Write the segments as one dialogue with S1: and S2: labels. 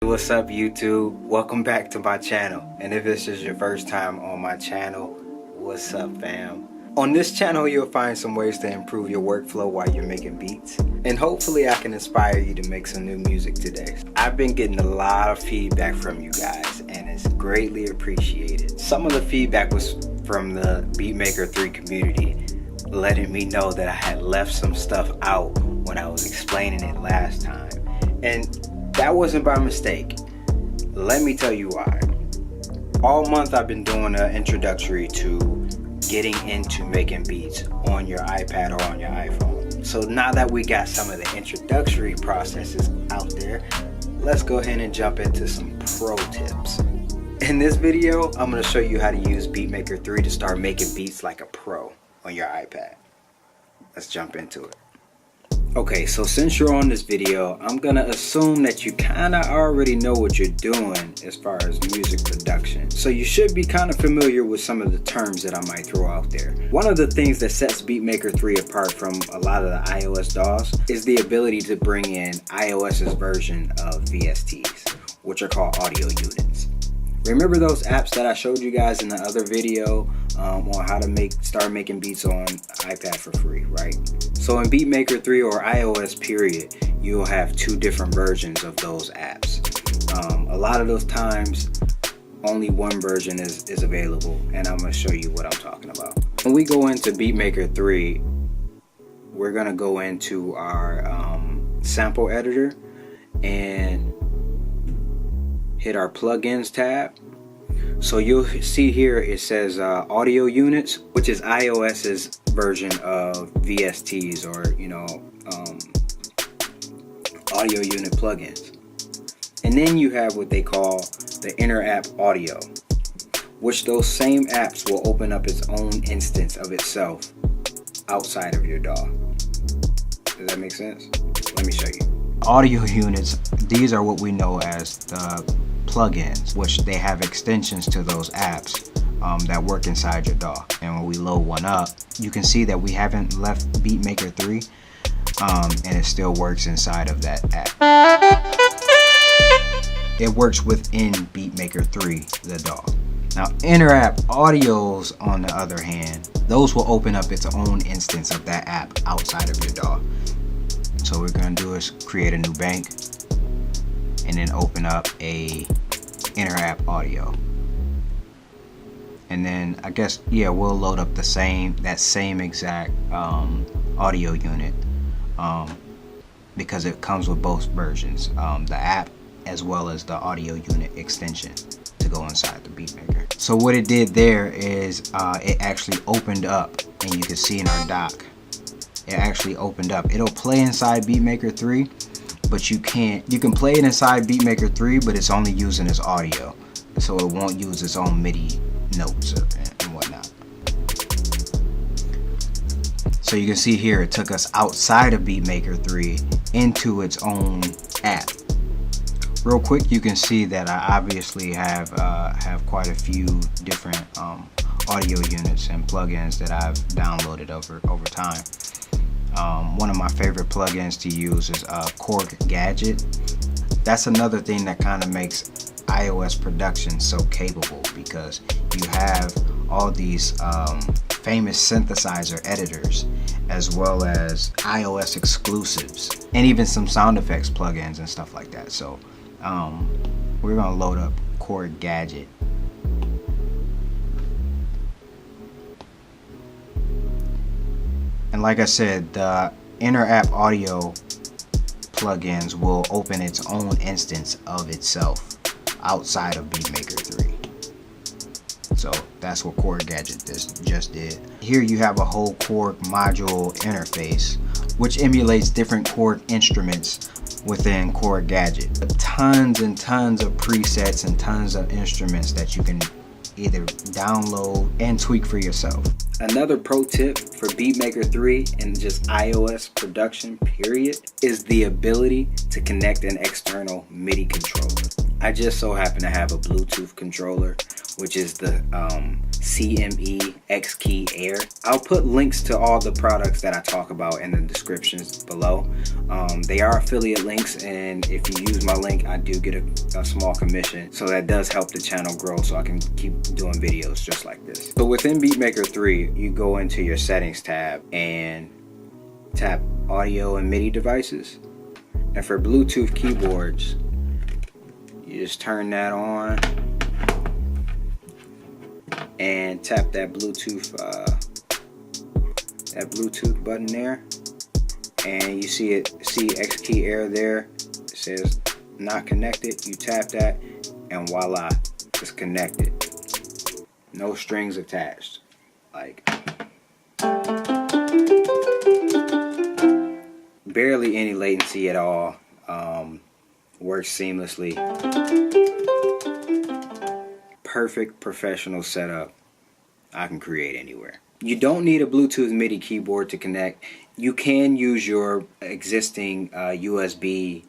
S1: What's up YouTube? Welcome back to my channel. And if this is your first time on my channel, what's up fam? On this channel you'll find some ways to improve your workflow while you're making beats. And hopefully I can inspire you to make some new music today. I've been getting a lot of feedback from you guys and it's greatly appreciated. Some of the feedback was from the BeatMaker 3 community, letting me know that I had left some stuff out when I was explaining it last time. And that wasn't by mistake. Let me tell you why. All month I've been doing an introductory to getting into making beats on your iPad or on your iPhone. So now that we got some of the introductory processes out there, let's go ahead and jump into some pro tips. In this video, I'm going to show you how to use BeatMaker 3 to start making beats like a pro on your iPad. Let's jump into it. Okay, so since you're on this video, I'm gonna assume that you kinda already know what you're doing as far as music production. So you should be kinda familiar with some of the terms that I might throw out there. One of the things that sets BeatMaker 3 apart from a lot of the iOS DAWs is the ability to bring in iOS's version of VSTs, which are called audio units. Remember those apps that I showed you guys in the other video on how to start making beats on iPad for free, right? So in BeatMaker 3 or iOS period, you'll have two different versions of those apps. A lot of those times, only one version is available, and I'm going to show you what I'm talking about. When we go into BeatMaker 3, we're going to go into our sample editor and hit our plugins tab. So you'll see here it says audio units, which is iOS's version of VSTs or audio unit plugins. And then you have what they call the inner app audio, which those same apps will open up its own instance of itself outside of your DAW. Does that make sense? Let me show you. Audio units, these are what we know as the plugins, which they have extensions to those apps that work inside your DAW. And when we load one up, you can see that we haven't left BeatMaker 3 and it still works inside of that app. It works within BeatMaker 3, the DAW. Now inner app audios, on the other hand, those will open up its own instance of that app outside of your DAW. So what we're going to do is create a new bank and then open up a inner app audio. And then I guess, yeah, we'll load up that same exact audio unit because it comes with both versions, the app as well as the audio unit extension to go inside the BeatMaker. So what it did there is it actually opened up, and you can see in our dock, it actually opened up. It'll play inside BeatMaker 3, but you can play it inside BeatMaker 3, but it's only using its audio, so it won't use its own MIDI notes and whatnot. So you can see here it took us outside of BeatMaker 3 into its own app. Real quick, you can see that I obviously have quite a few different audio units and plugins that I've downloaded over time. One of my favorite plugins to use is Korg Gadget. That's another thing that kind of makes iOS production so capable, because you have all these famous synthesizer editors as well as iOS exclusives and even some sound effects plugins and stuff like that. So we're gonna load up Korg Gadget. And like I said, the inner app audio plugins will open its own instance of itself outside of BeatMaker 3. So that's what Korg Gadget just did. Here you have a whole Korg module interface, which emulates different Korg instruments within Korg Gadget. Tons and tons of presets and tons of instruments that you can either download and tweak for yourself. Another pro tip for BeatMaker 3 and just iOS production period is the ability to connect an external MIDI controller. I just so happen to have a Bluetooth controller, which is the CME X Key Air. I'll put links to all the products that I talk about in the descriptions below. They are affiliate links, and if you use my link, I do get a small commission. So that does help the channel grow so I can keep doing videos just like this. So within BeatMaker 3, you go into your settings tab and tap audio and MIDI devices. And for Bluetooth keyboards, you just turn that on and tap that Bluetooth button there, and you see X Key Air there. It says not connected. You tap that, and voila, it's connected. No strings attached. Like barely any latency at all. Works seamlessly. Perfect professional setup I can create anywhere. You don't need a Bluetooth MIDI keyboard to connect. You can use your existing USB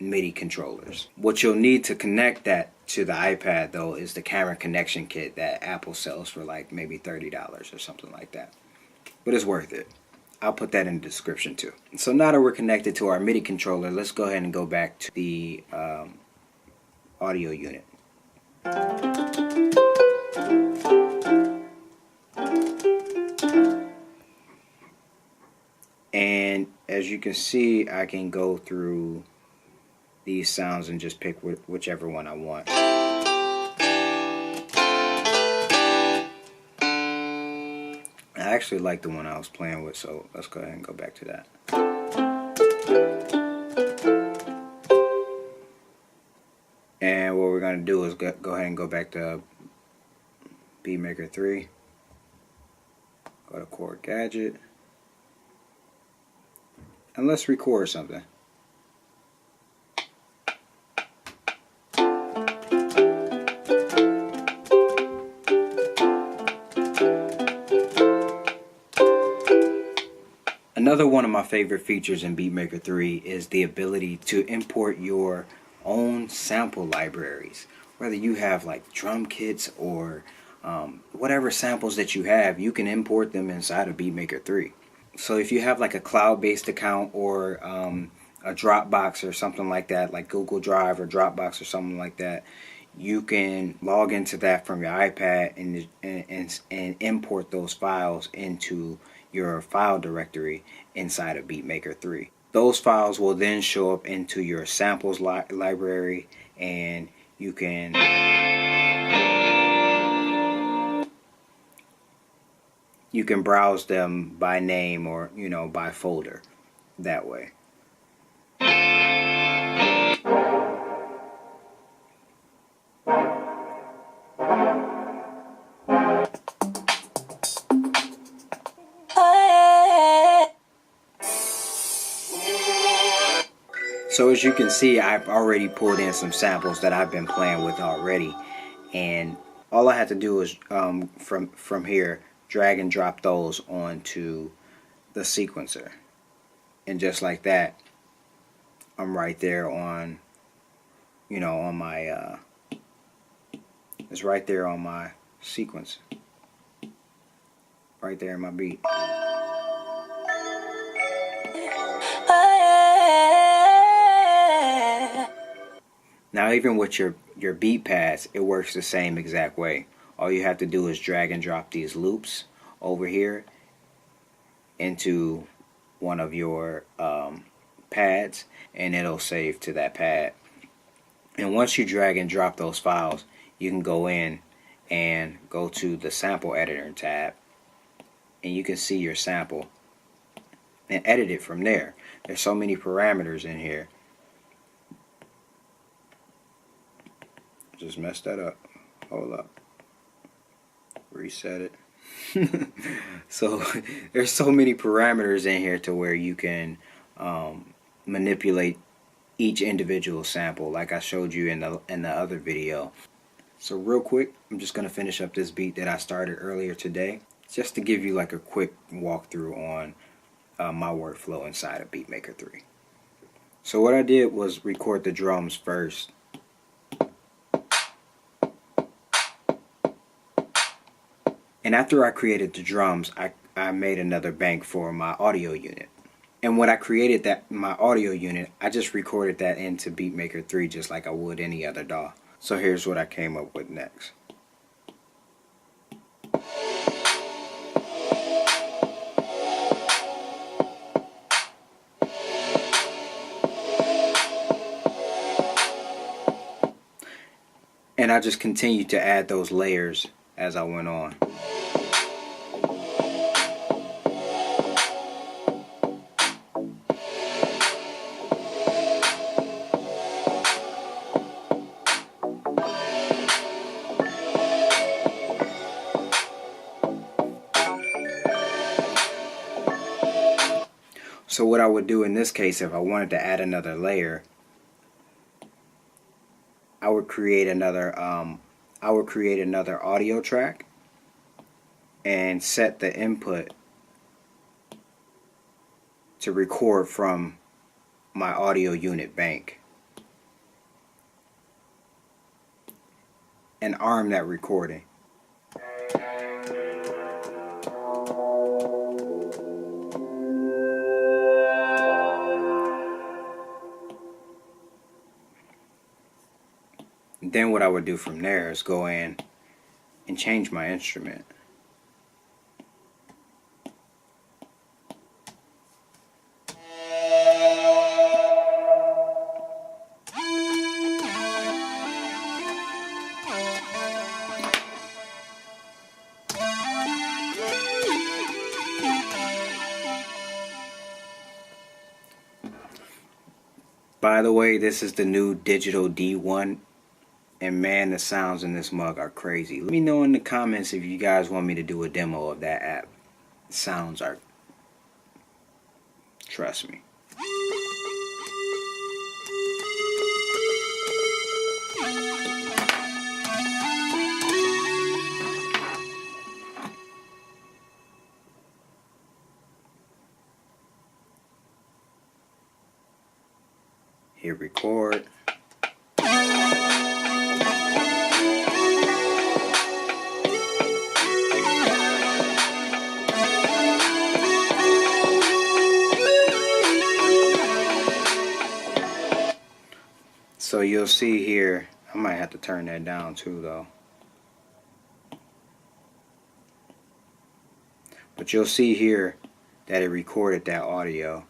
S1: MIDI controllers. What you'll need to connect that to the iPad though is the camera connection kit that Apple sells for like maybe $30 or something like that. But it's worth it. I'll put that in the description too. So now that we're connected to our MIDI controller, let's go ahead and go back to the audio unit. And as you can see, I can go through these sounds and just pick whichever one I want. I actually like the one I was playing with, so let's go ahead and go back to that. And what we're going to do is go ahead and go back to BeatMaker 3. Go to Chord Gadget. And let's record something. Another one of my favorite features in BeatMaker 3 is the ability to import your own sample libraries. Whether you have like drum kits or whatever samples that you have, you can import them inside of BeatMaker 3. So if you have like a cloud-based account or a Dropbox or something like that, like Google Drive or Dropbox or something like that, you can log into that from your iPad and import those files into your file directory inside of BeatMaker 3. Those files will then show up into your samples library, and you can browse them by name or by folder that way. So as you can see, I've already pulled in some samples that I've been playing with already, and all I have to do is from here drag and drop those onto the sequencer, and just like that, I'm right there on on my it's right there on my sequence, right there in my beat. Now even with your beat pads, it works the same exact way. All you have to do is drag and drop these loops over here into one of your pads, and it'll save to that pad. And once you drag and drop those files, you can go in and go to the sample editor tab, and you can see your sample and edit it from there. There's so many parameters in here. Just messed that up. Hold up. Reset it. So there's so many parameters in here to where you can manipulate each individual sample, like I showed you in the other video. So real quick, I'm just gonna finish up this beat that I started earlier today, just to give you like a quick walkthrough on my workflow inside of BeatMaker 3. So what I did was record the drums first, And after I created the drums, I made another bank for my audio unit. And when I created my audio unit, I just recorded that into BeatMaker 3 just like I would any other DAW. So here's what I came up with next. And I just continued to add those layers as I went on. So what I would do in this case, if I wanted to add another layer, I would create another audio track and set the input to record from my audio unit bank and arm that recording. Then what I would do from there is go in and change my instrument. By the way, this is the new digital D1. And man, the sounds in this mug are crazy. Let me know in the comments if you guys want me to do a demo of that app. The sounds are, trust me. Hit record. So you'll see here, I might have to turn that down too though. But you'll see here that it recorded that audio.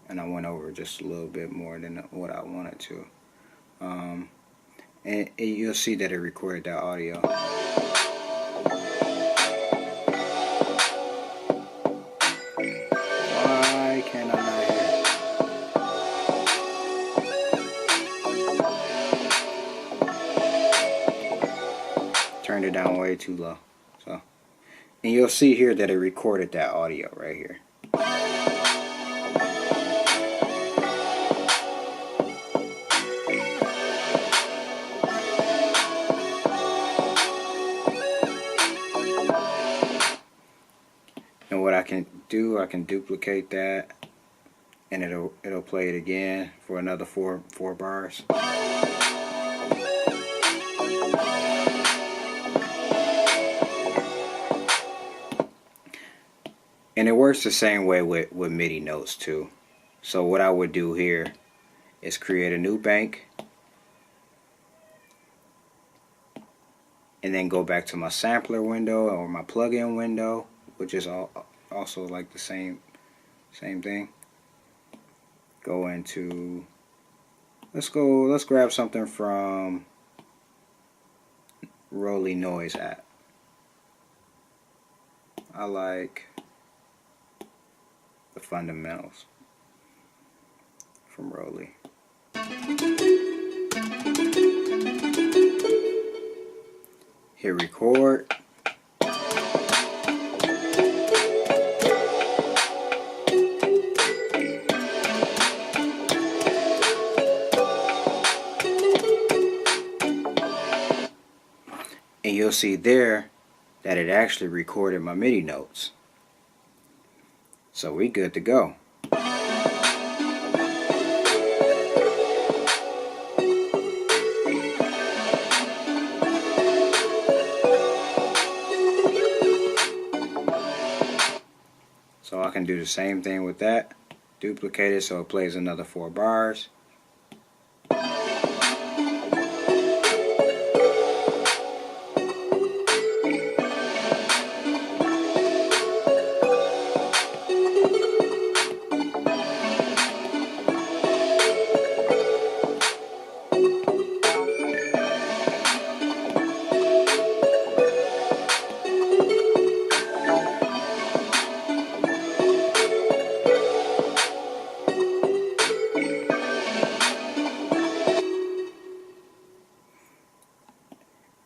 S1: And I went over just a little bit more than what I wanted to. And you'll see that it recorded that audio. Why can't I not hear it? Turned it down way too low. So, and you'll see here that it recorded that audio right here. And what I can do, I can duplicate that, and it'll play it again for another four bars. And it works the same way with MIDI notes too. So what I would do here is create a new bank, and then go back to my sampler window or my plugin window, which is also like the same thing. Go into, let's grab something from Rolly Noise app. I like the fundamentals from Rolly. Hit record. And you'll see there that it actually recorded my MIDI notes. So we good to go. can do the same thing with that. Duplicate it so it plays another 4 bars.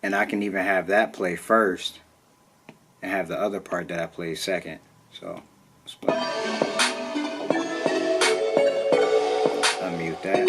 S1: And I can even have that play first and have the other part that I play second. So let's play. Unmute that.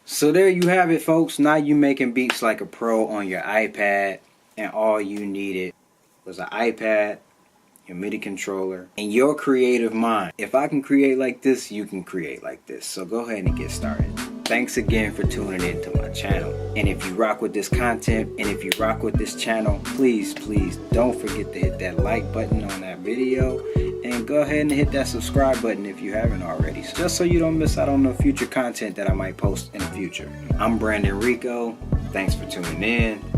S1: So there you have it, folks. Now you making beats like a pro on your iPad, and all you needed was an iPad, your MIDI controller, and your creative mind. If I can create like this, you can create like this. So go ahead and get started. Thanks again for tuning in to my channel. And if you rock with this content, and if you rock with this channel, please don't forget to hit that like button on that video, and go ahead and hit that subscribe button if you haven't already, just so you don't miss out on the future content that I might post in the future. I'm Brandon Rico. Thanks for tuning in.